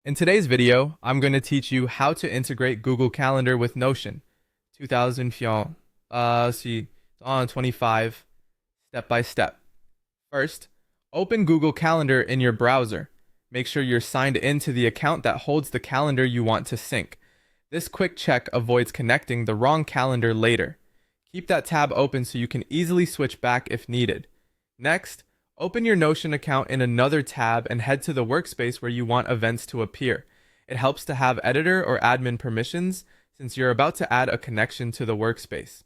In today's video, I'm going to teach you how to integrate Google Calendar with Notion. 2025, step by step. First, open Google Calendar in your browser. Make sure you're signed into the account that holds the calendar you want to sync. This quick check avoids connecting the wrong calendar later. Keep that tab open so you can easily switch back if needed. Next, open your Notion account in another tab and head to the workspace where you want events to appear. It helps to have editor or admin permissions since you're about to add a connection to the workspace.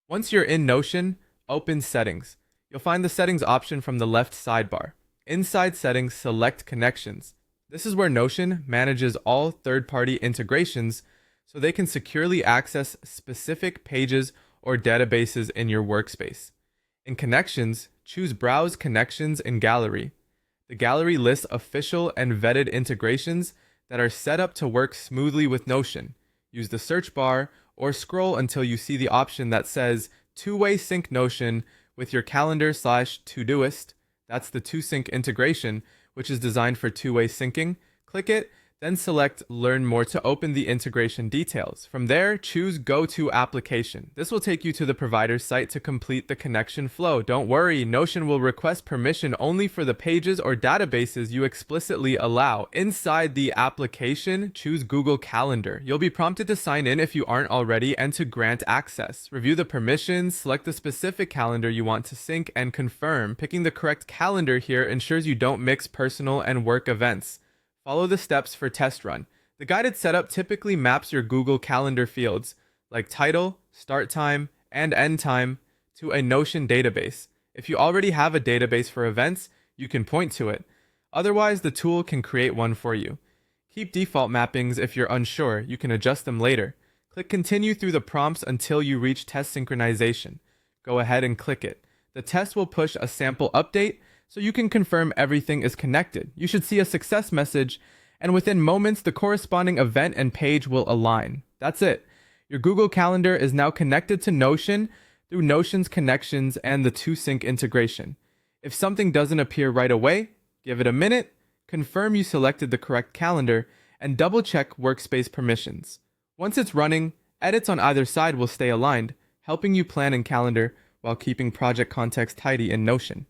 Once you're in Notion, open Settings. You'll find the Settings option from the left sidebar. Inside Settings, select Connections. This is where Notion manages all third-party integrations so they can securely access specific pages or databases in your workspace. In Connections, choose Browse Connections in Gallery. The gallery lists official and vetted integrations that are set up to work smoothly with Notion. Use the search bar or scroll until you see the option that says Two-Way Sync Notion with your calendar/Todoist. That's the two-sync integration, which is designed for two-way syncing. Click it, then select Learn More to open the integration details. From there, choose Go to Application. This will take you to the provider's site to complete the connection flow. Don't worry, Notion will request permission only for the pages or databases you explicitly allow. Inside the application, choose Google Calendar. You'll be prompted to sign in if you aren't already and to grant access. Review the permissions, select the specific calendar you want to sync, and confirm. Picking the correct calendar here ensures you don't mix personal and work events. Follow the steps for test run. The guided setup typically maps your Google Calendar fields, like title, start time, and end time, to a Notion database. If you already have a database for events, you can point to it. Otherwise, the tool can create one for you. Keep default mappings if you're unsure. You can adjust them later. Click Continue through the prompts until you reach Test Synchronization. Go ahead and click it. The test will push a sample update, so you can confirm everything is connected. You should see a success message, and within moments, the corresponding event and page will align. That's it. Your Google Calendar is now connected to Notion through Notion's connections and the two-sync integration. If something doesn't appear right away, give it a minute, confirm you selected the correct calendar, and double-check workspace permissions. Once it's running, edits on either side will stay aligned, helping you plan and calendar while keeping project context tidy in Notion.